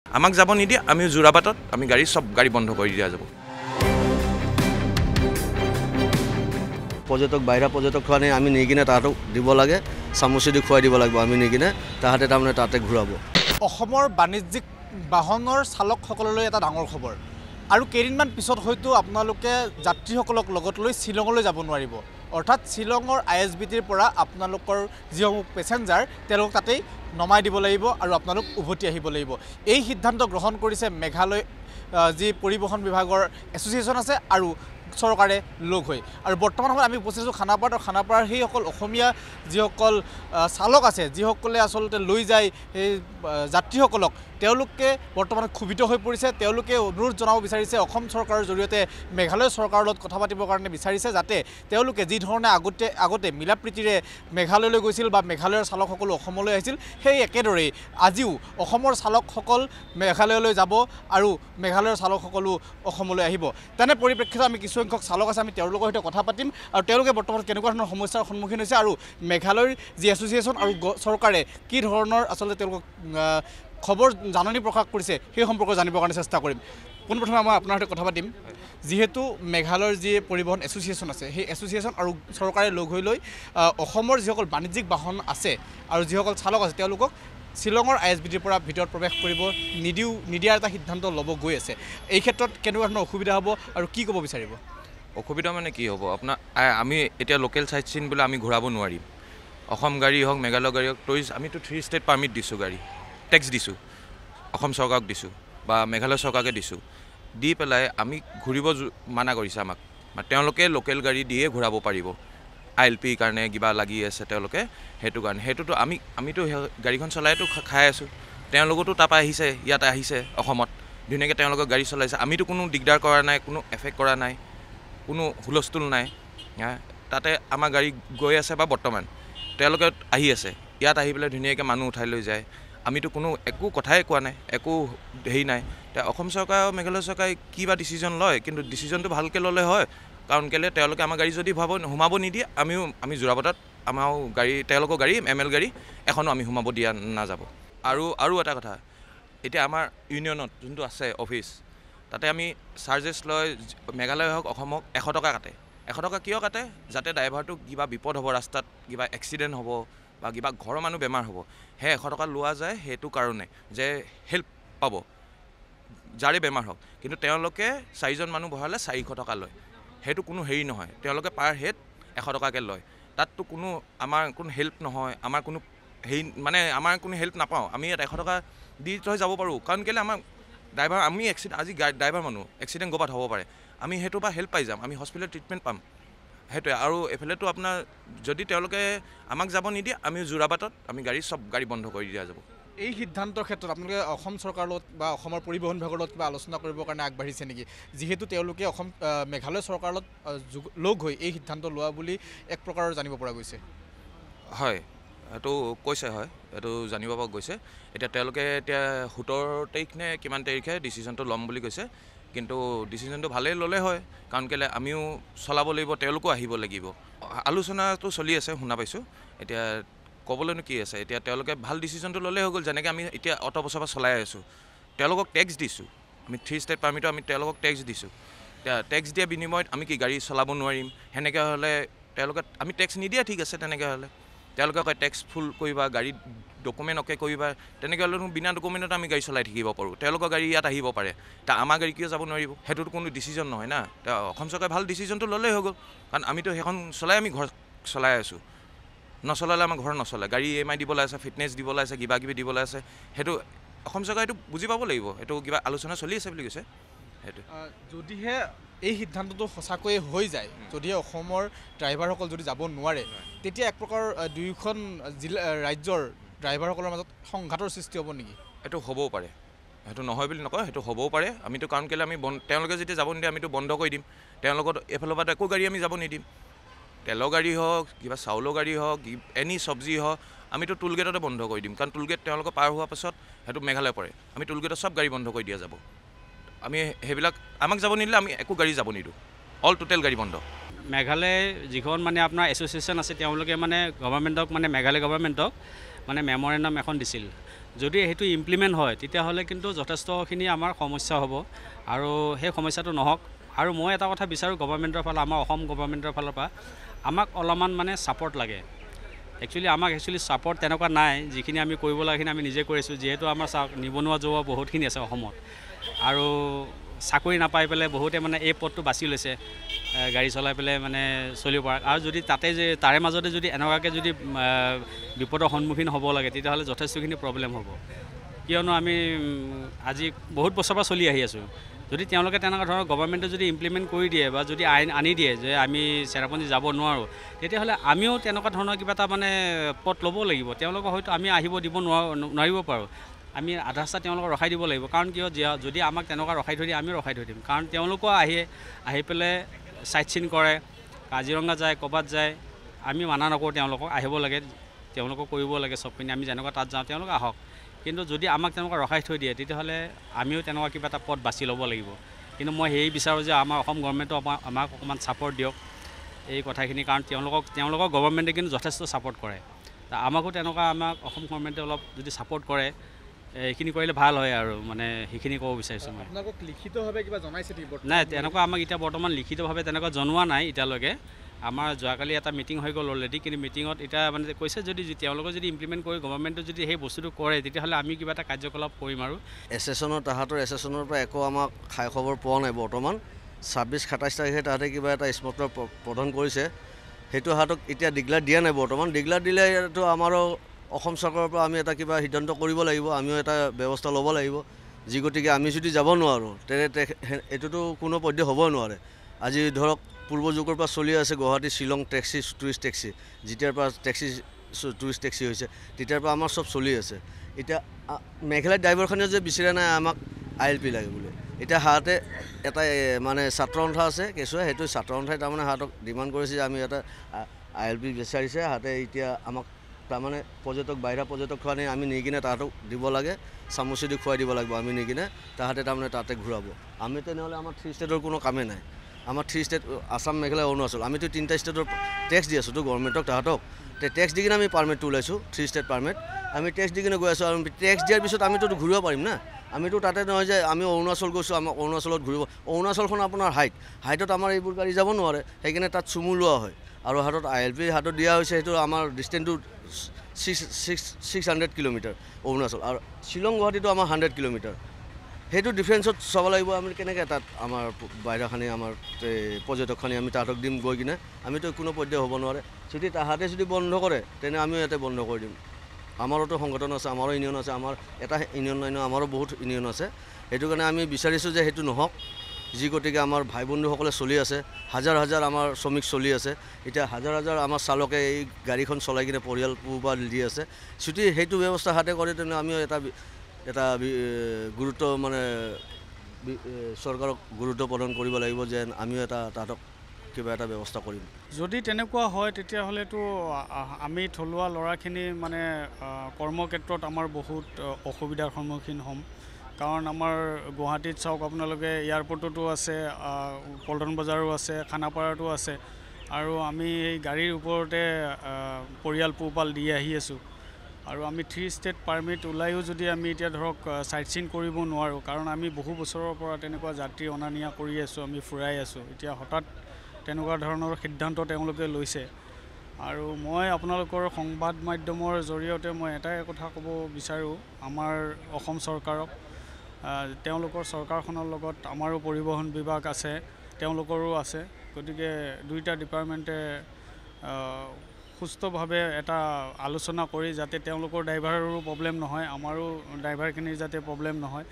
আমাক যাব নিদিয়ে আমি যোৰাবাটত আমি সব গাড়ী বন্ধ কৰি দিয়া যাব। পৰ্যটক বাহিৰা পৰ্যটক খোৱা নাই আমি নি কিনে তাহাঁতক দিব লাগে, চামুচেদি খুৱাই দিব লাগিব আমি নি কিনে তাহাঁতে তাৰমানে তাতে ঘূৰাব। অসমৰ বাণিজ্যিক বাহনৰ চালকসকললৈ এটা ডাঙৰ খবৰ, আৰু কেইদিনমান পিছত হয়তো আপোনালোকে যাত্ৰীসকলক লগত লৈ শ্বিলঙলৈ যাব নোৱাৰিব। অৰ্থাৎ শ্বিলঙৰ ISBTৰ পৰা আপোনালোকৰ যিসমূহ পেচেঞ্জাৰ তেওঁলোক তাতেই নমাই দিব লাগিব আৰু আপোনালোক উভতি আহিব লাগিব। এই সিদ্ধান্ত গ্ৰহণ কৰিছে মেঘালয় যি পৰিবহণ বিভাগৰ এছ'চিয়েশ্যন আছে আৰু চৰকাৰে লগ হৈ। আৰু বৰ্তমান সময়ত আমি উপস্থিত আছোঁ খানাপাৰাত, আৰু খানাপাৰাৰ সেইসকল অসমীয়া যিসকল চালক আছে, যিসকলে আচলতে লৈ যায় সেই যাত্ৰীসকলক, তেওঁলোকে বৰ্তমান ক্ষোভিত হৈ পৰিছে। তেওঁলোকে অনুৰোধ জনাব বিচাৰিছে অসম চৰকাৰৰ জৰিয়তে মেঘালয় চৰকাৰৰ লগত কথা পাতিবৰ কাৰণে বিচাৰিছে, যাতে তেওঁলোকে যি ধৰণে আগতে মিলাপ্ৰীতিৰে মেঘালয়লৈ গৈছিল বা মেঘালয়ৰ চালকসকলো অসমলৈ আহিছিল, সেই একেদৰেই আজিও অসমৰ চালকসকল মেঘালয়লৈ যাব আৰু মেঘালয়ৰ চালকসকলো অসমলৈ আহিব। তেনে পৰিপ্ৰেক্ষিতত আমি কিছুসংখ্যক চালক আছে, আমি তেওঁলোকৰ সৈতে কথা পাতিম আৰু তেওঁলোকে বৰ্তমান কেনেকুৱা ধৰণৰ সমস্যাৰ সন্মুখীন হৈছে আৰু মেঘালয়ৰ যি এছ'চিয়েশ্যন আৰু চৰকাৰে কি ধৰণৰ আচলতে তেওঁলোকক খবৰ জাননী প্ৰকাশ কৰিছে সেই সম্পৰ্কে জানিবৰ কাৰণে চেষ্টা কৰিম। পোনপ্ৰথমে মই আপোনাৰ সৈতে কথা পাতিম, যিহেতু মেঘালয়ৰ যি পৰিবহণ এছ'চিয়েশ্যন আছে সেই এছ'চিয়েশ্যন আৰু চৰকাৰে লগ হৈ লৈ অসমৰ যিসকল বাণিজ্যিক বাহন আছে আৰু যিসকল চালক আছে তেওঁলোকক শ্বিলঙৰ ISBTৰ পৰা ভিতৰত প্ৰৱেশ কৰিব নিদিয়াৰ এটা সিদ্ধান্ত ল'ব গৈ আছে। এই ক্ষেত্ৰত কেনেকুৱা ধৰণৰ অসুবিধা হ'ব আৰু কি ক'ব বিচাৰিব? অসুবিধা মানে কি হ'ব, আপোনাৰ আমি এতিয়া লোকেল চাইট চিন বোলে আমি ঘূৰাব নোৱাৰিম। অসম গাড়ী হওক মেঘালয় গাড়ী হওক টুৰিষ্ট আমিতো 3 ষ্টেট পাৰ্মিট দিছোঁ, গাড়ী টেক্স দিছোঁ, অসম চৰকাৰক দিছোঁ বা মেঘালয় চৰকাৰকে দিছোঁ, দি পেলাই আমি ঘূৰিব মানা কৰিছে আমাক। তেওঁলোকে লোকেল গাড়ী দিয়ে ঘূৰাব পাৰিব, ILP কাৰণে কিবা লাগি আছে তেওঁলোকে, সেইটো কাৰণে সেইটোতো আমিতো গাড়ীখন চলাইতো খাই আছোঁ। তেওঁলোকতো তাৰপৰা আহিছে, ইয়াত আহিছে অসমত ধুনীয়াকৈ তেওঁলোকৰ গাড়ী চলাইছে, আমিতো কোনো দিগদাৰ কৰা নাই, কোনো এফেক্ট কৰা নাই, কোনো হুলস্থুল নাই। তাতে আমাৰ গাড়ী গৈ আছে বা বৰ্তমান তেওঁলোকে আহি আছে, ইয়াত আহি পেলাই ধুনীয়াকৈ মানুহ উঠাই লৈ যায়, আমিতো কোনো একো কথাই কোৱা নাই, একো হেৰি নাই। এতিয়া অসম চৰকাৰ আৰু মেঘালয় চৰকাৰে কিবা ডিচিজন লয়, কিন্তু ডিচিজনটো ভালকৈ ল'লে হয়। কাৰণ কেলৈ তেওঁলোকে আমাৰ গাড়ী যদি সোমাব নিদিয়ে আমি যোৰাবাটত আমাৰ গাড়ী তেওঁলোকৰ গাড়ী ML গাড়ী এখনো আমি সোমাব দিয়া নাযাব। আৰু এটা কথা, এতিয়া আমাৰ ইউনিয়নত যোনটো আছে অফিচ, তাতে আমি চাৰ্জেছ লয়, মেঘালয় হওক অসম হওক 100 টকা কাটে। 100 টকা কিয় কাটে? যাতে ড্ৰাইভাৰটো কিবা বিপদ হ'ব, ৰাস্তাত কিবা এক্সিডেণ্ট হ'ব বা কিবা ঘৰৰ মানুহ বেমাৰ হ'ব, সেই 100 টকা লোৱা যায় সেইটো কাৰণে যে হেল্প পাব যাৰে বেমাৰ হওক। কিন্তু তেওঁলোকে 4জন মানুহ বহালে 400 টকা লয়, সেইটো কোনো হেৰি নহয়, তেওঁলোকে পাৰ হেড 100 টকাকৈ লয়। তাততো আমাৰ কোনো হেল্প নহয়, আমাৰ কোনো হেৰি মানে আমাৰ কোনো হেল্প নাপাওঁ। আমি ইয়াত 100 টকা দি থৈ যাব পাৰোঁ, কাৰণ কেলৈ আমাৰ ড্ৰাইভাৰ আমি আজি ড্ৰাইভাৰ মানুহ এক্সিডেণ্ট ক'ৰবাত হ'ব পাৰে, আমি সেইটো পৰা হেল্প পাই যাম, আমি হস্পিটেলত ট্ৰিটমেণ্ট পাম, সেইটোৱে। আৰু এইফালেতো আপোনাৰ যদি তেওঁলোকে আমাক যাব নিদিয়ে আমি যোৰাবাটত আমি সব গাড়ী বন্ধ কৰি দিয়া যাব। এই সিদ্ধান্তৰ ক্ষেত্ৰত আপোনালোকে অসম চৰকাৰৰ লগত বা অসমৰ পৰিবহণ বিভাগৰ লগত কিবা আলোচনা কৰিবৰ কাৰণে আগবাঢ়িছে নেকি? যিহেতু তেওঁলোকে মেঘালয় চৰকাৰৰ লগত লগ হৈ এই সিদ্ধান্ত লোৱা বুলি এক প্ৰকাৰৰ জানিব পৰা গৈছে। হয়, এইটো কৈছে, হয় এইটো জানিব পৰা গৈছে। এতিয়া তেওঁলোকে 17 তাৰিখ নে কিমান তাৰিখে ডিচিশ্যনটো ল'ম বুলি কৈছে, কিন্তু ডিচিশ্যনটো ভালেই ল'লে হয়, কাৰণ কেলৈ আমিও চলাব লাগিব, তেওঁলোকো আহিব লাগিব। আলোচনাটো চলি আছে শুনা পাইছোঁ, এতিয়া ক'বলৈনো কি আছে। এতিয়া তেওঁলোকে ভাল ডিচিশ্যনটো ল'লেই হৈ গ'ল। যেনেকৈ আমি এতিয়া অত বছৰৰ পৰা চলাই আছোঁ, তেওঁলোকক টেক্স দিছোঁ, আমি 3 ষ্টেট পাৰ্মিটত আমি তেওঁলোকক টেক্স দিছোঁ। এতিয়া টেক্স দিয়া বিনিময়ত আমি কি গাড়ী চলাব নোৱাৰিম? সেনেকৈ হ'লে তেওঁলোকে আমি টেক্স নিদিয়া ঠিক আছে, তেনেকৈ হ'লে তেওঁলোকে কয় টেক্স ফুল কৰিবা, গাড়ী ডকুমেণ্ট অ'কে কৰিবা, তেনেকৈ হ'লে বিনা ডকুমেণ্টত আমি গাড়ী চলাই থাকিব পাৰোঁ, তেওঁলোকৰ গাড়ী ইয়াত আহিব পাৰে, আমাৰ গাড়ী কিয় যাব নোৱাৰিব? সেইটোতো কোনো ডিচিজন নহয় না। অসম চৰকাৰে ভাল ডিচিশ্যনটো ল'লেই হৈ গ'ল, কাৰণ আমিতো সেইখন চলাই আমি ঘৰ চলাই আছোঁ, নচলালে আমাৰ ঘৰ নচলে, গাড়ী EMI দিবলৈ আছে, ফিটনেছ দিবলৈ আছে, কিবা কিবি দিবলৈ আছে, সেইটো অসম চৰকাৰে এইটো বুজি পাব লাগিব। এইটো কিবা আলোচনা চলি আছে বুলি কৈছে। সেইটো যদিহে এই সিদ্ধান্তটো সঁচাকৈয়ে হৈ যায়, যদিহে অসমৰ ড্ৰাইভাৰসকল যদি যাব নোৱাৰে, তেতিয়া এক প্ৰকাৰ দুয়োখন ৰাজ্যৰ ড্ৰাইভাৰসকলৰ মাজত সংঘাতৰ সৃষ্টি হ'ব নেকি? এইটো হ'বও পাৰে, সেইটো নহয় বুলি নকয়, সেইটো হ'বও পাৰে। আমিতো কাৰণ কেলৈ আমি তেওঁলোকে যেতিয়া যাব নিদিয়ে আমিতো বন্ধ কৰি দিম, তেওঁলোকৰ এইফালৰ পৰা একো গাড়ী আমি যাব নিদিম। তেলৰ গাড়ী হওক, কিবা চাউলৰ গাড়ী হওক, এনি চব্জি হওক, আমিতো টোল গেটতে বন্ধ কৰি দিম, কাৰণ টোল গেট তেওঁলোকৰ পাৰ হোৱাৰ পাছত সেইটো মেঘালয় পৰে, আমি টোল গেটত সব গাড়ী বন্ধ কৰি দিয়া যাব। আমি সেইবিলাক আমাক যাব নিদিলে আমি একো গাড়ী যাব নিদিওঁ, অল টোটেল গাড়ী বন্ধ। মেঘালয় যিখন মানে আপোনাৰ এছ'চিয়েশ্যন আছে তেওঁলোকে মানে গভৰ্ণমেণ্টক মানে মেঘালয় গভৰ্ণমেণ্টক মানে মেমৰেণ্ডাম এখন দিছিল, যদি সেইটো ইমপ্লিমেণ্ট হয় তেতিয়াহ'লে কিন্তু যথেষ্টখিনি আমাৰ সমস্যা হ'ব আৰু সেই সমস্যাটো নহওক। আৰু মই এটা কথা বিচাৰোঁ গভৰ্ণমেণ্টৰ ফালে, আমাৰ অসম গভৰ্ণমেণ্টৰ ফালৰ পৰা আমাক অলপমান মানে ছাপৰ্ট লাগে। আমাক ছাপৰ্ট তেনেকুৱা নাই। যিখিনি আমি কৰিব লাগেখিনি আমি নিজে কৰিছোঁ। যিহেতু আমাৰ নিবনুৱা যুৱক বহুতখিনি আছে অসমত, আৰু চাকৰি নাপাই পেলাই বহুতে মানে এই পথটো বাছি লৈছে গাড়ী চলাই পেলাই মানে চলিব পৰা। আৰু যদি তাৰে মাজতে যদি এনেকুৱাকৈ যদি বিপদৰ সন্মুখীন হ'ব লাগে তেতিয়াহ'লে যথেষ্টখিনি প্ৰব্লেম হ'ব। কিয়নো আমি আজি বহুত বছৰৰ পৰা চলি আহি আছোঁ। যদি তেওঁলোকে তেনেকুৱা ধৰণৰ গভৰ্ণমেণ্টে যদি ইমপ্লিমেণ্ট কৰি দিয়ে বা যদি আইন আনি দিয়ে যে আমি চেৰাপুঞ্জী যাব নোৱাৰোঁ, তেতিয়াহ'লে আমিও তেনেকুৱা ধৰণৰ কিবা এটা মানে পথ ল'ব লাগিব। তেওঁলোকক হয়তো আমি আহিব দিব নোৱাৰিব পাৰোঁ। আমি আধা ৰাস্তা তেওঁলোকক ৰখাই দিব লাগিব। কাৰণ কিয়, যদি আমাক তেনেকুৱা ৰখাই থৈ দিয়ে আমিও ৰখাই থৈ দিম। কাৰণ তেওঁলোকো আহি পেলাই চাইট চিন কৰে, কাজিৰঙা যায়, ক'ৰবাত যায়। আমি মানা নকৰোঁ তেওঁলোকক আহিব লাগে, তেওঁলোকক কৰিব লাগে চবখিনি। আমি যেনেকুৱা তাত যাওঁ তেওঁলোকে আহক। কিন্তু যদি আমাক তেনেকুৱা ৰখাই থৈ দিয়ে তেতিয়াহ'লে আমিও তেনেকুৱা কিবা এটা পথ বাছি ল'ব লাগিব। কিন্তু মই সেই বিচাৰোঁ যে আমাৰ অসম গভৰ্ণমেণ্টে আমাক অকণমান ছাপৰ্ট দিয়ক এই কথাখিনি। কাৰণ তেওঁলোকক গভৰ্ণমেণ্টে কিন্তু যথেষ্ট ছাপৰ্ট কৰে। আমাকো তেনেকুৱা আমাক অসম গভৰ্ণমেণ্টে অলপ যদি ছাপৰ্ট কৰে, এইখিনি কৰিলে ভাল হয় আৰু মানে সেইখিনি ক'ব বিচাৰিছোঁ মই। আপোনালোকক লিখিতভাৱে কিবা জনাইছে নেকি? নাই, তেনেকুৱা আমাক এতিয়া বৰ্তমান লিখিতভাৱে তেনেকুৱা জনোৱা নাই এতিয়ালৈকে। আমাৰ যোৱাকালি এটা মিটিং হৈ গ'ল অলৰেডি। কিন্তু মিটিঙত এতিয়া মানে কৈছে যদি তেওঁলোকে যদি ইমপ্লিমেণ্ট কৰি গভৰ্ণমেণ্টে যদি সেই বস্তুটো কৰে তেতিয়াহ'লে আমি কিবা এটা কাৰ্যকলাপ কৰিম। আৰু তাহাঁতৰ এছেছনৰ পৰা একো আমাক খাই খবৰ পোৱা নাই বৰ্তমান। 26-27 তাৰিখে তাহাঁতে কিবা এটা স্মগলাৰ প্ৰদান কৰিছে, সেইটো তাহাঁতক এতিয়া ডিক্লেয়াৰ দিয়া নাই বৰ্তমান। ডিক্লেয়াৰ দিলেতো আমাৰো অসম চৰকাৰৰ পৰা আমি এটা কিবা সিদ্ধান্ত কৰিব লাগিব, আমিও এটা ব্যৱস্থা ল'ব লাগিব। যি গতিকে আমি যদি যাব নোৱাৰোঁ তেনে এইটোতো কোনো পধ্যে হ'বই নোৱাৰে। আজি ধৰক পূৰ্ব যুগৰ পৰা চলি আছে Guwahati Shillong taxi, tourist taxi. যেতিয়াৰ পৰা টুৰিষ্ট টেক্সি হৈছে তেতিয়াৰ পৰা আমাৰ চব চলি আছে। এতিয়া মেঘালয়ৰ ড্ৰাইভাৰখনে যে বিচাৰে নাই আমাক ILP লাগে বুলি। এতিয়া সিহঁতে এটা মানে ছাত্ৰ সন্থা আছে কেঁচুৱা, সেইটো ছাত্ৰ সন্থাই তাৰমানে সিহঁতক ডিমাণ্ড কৰিছে যে আমি এটা ILP বিচাৰিছে। সিহঁতে এতিয়া আমাক তাৰমানে বাহিৰা পৰ্যটকখিনি আমি নি কিনে তাহাঁতক দিব লাগে, চামুচি দি খুৱাই দিব লাগিব আমি নি কিনে। তাহাঁতে তাৰমানে তাতে ঘূৰাব। আমি তেনেহ'লে আমাৰ 3 ষ্টেটৰ কোনো কামেই নাই। আমাৰ 3 ষ্টেট আসাম, মেঘালয়, অৰুণাচল, আমিতো 3টা ষ্টেটৰ টেক্স দি আছোঁতো গভৰ্ণমেণ্টক। তাহাঁতক টেক্স দি কিনে আমি পাৰ্মিটটো ওলাইছোঁ, 3 ষ্টেট পাৰ্মিট। আমি টেক্স দি কিনে গৈ আছোঁ, আৰু টেক্স দিয়াৰ পিছত আমিতো ঘূৰিব পাৰিম না। আমিতো তাতে নহয় যে আমি অৰুণাচল গৈছোঁ, আমাক অৰুণাচলত ঘূৰিব। অৰুণাচলখন আপোনাৰ হাইটত আমাৰ এইবোৰ গাড়ী যাব নোৱাৰে, সেইকাৰণে তাত চুমু লোৱা হয়। আৰু হাতত ILP হাতত দিয়া হৈছে। সেইটো আমাৰ ডিষ্টেঞ্চটো 600 কিলোমিটাৰ অৰুণাচল, আৰু শ্বিলং গুৱাহাটীটো আমাৰ 100 কিলোমিটাৰ। সেইটো ডিফাৰেঞ্চত চাব লাগিব আমি কেনেকৈ তাত আমাৰ বাহিৰাখিনি আমাৰ পৰ্যটকখিনি আমি তাহাঁতক দিম গৈ কিনে। আমিতো কোনো পধ্যে হ'ব নোৱাৰে। যদি তাহাঁতে যদি বন্ধ কৰে তেনে আমিও ইয়াতে বন্ধ কৰি দিম। আমাৰোতো সংগঠন আছে, আমাৰো ইউনিয়ন আছে। আমাৰ এটা ইউনিয়ন নাই নহয়, আমাৰো বহুত ইউনিয়ন আছে। সেইটো কাৰণে আমি বিচাৰিছোঁ যে সেইটো নহওক। যি গতিকে আমাৰ ভাই বন্ধুসকলে চলি আছে, হাজাৰ হাজাৰ আমাৰ শ্ৰমিক চলি আছে। এতিয়া হাজাৰ হাজাৰ আমাৰ চালকে এই গাড়ীখন চলাই কিনে পৰিয়াল পোহপাল দি আছে। যদি সেইটো ব্যৱস্থা হাতে কৰে তেনে আমিও এটা গুৰুত্ব মানে চৰকাৰক গুৰুত্ব প্ৰদান কৰিব লাগিব যে আমিও তাহাঁতক কিবা এটা ব্যৱস্থা কৰিম। যদি তেনেকুৱা হয় তেতিয়াহ'লেতো আমি থলুৱা ল'ৰাখিনি মানে কৰ্মক্ষেত্ৰত আমাৰ বহুত অসুবিধাৰ সন্মুখীন হ'ম। কাৰণ আমাৰ গুৱাহাটীত চাওক আপোনালোকে এয়াৰপৰ্টতো আছে, পল্টন বজাৰো আছে, খানাপাৰাতো আছে, আৰু আমি এই গাড়ীৰ ওপৰতে পৰিয়াল পোহপাল দি আহি আছোঁ। আৰু আমি 3 ষ্টেট পাৰ্মিট ওলাইও যদি আমি এতিয়া ধৰক চাইট চিন কৰিব নোৱাৰোঁ, কাৰণ আমি বহু বছৰৰ পৰা তেনেকুৱা যাত্ৰী অনা নিয়া কৰি আছোঁ, আমি ফুৰাই আছোঁ। এতিয়া হঠাৎ তেনেকুৱা ধৰণৰ সিদ্ধান্ত তেওঁলোকে লৈছে। আৰু মই আপোনালোকৰ সংবাদ মাধ্যমৰ জৰিয়তে মই এটাই কথা ক'ব বিচাৰোঁ আমাৰ অসম চৰকাৰক। তেওঁলোকৰ চৰকাৰখনৰ লগত আমাৰো পৰিবহণ বিভাগ আছে, তেওঁলোকৰো আছে। গতিকে 2টা ডিপাৰ্টমেণ্টে সুস্থভাৱে এটা আলোচনা কৰি যাতে তেওঁলোকৰ ড্ৰাইভাৰৰো প্ৰব্লেম নহয়, আমাৰো ড্ৰাইভাৰখিনিৰ যাতে প্ৰব্লেম নহয়।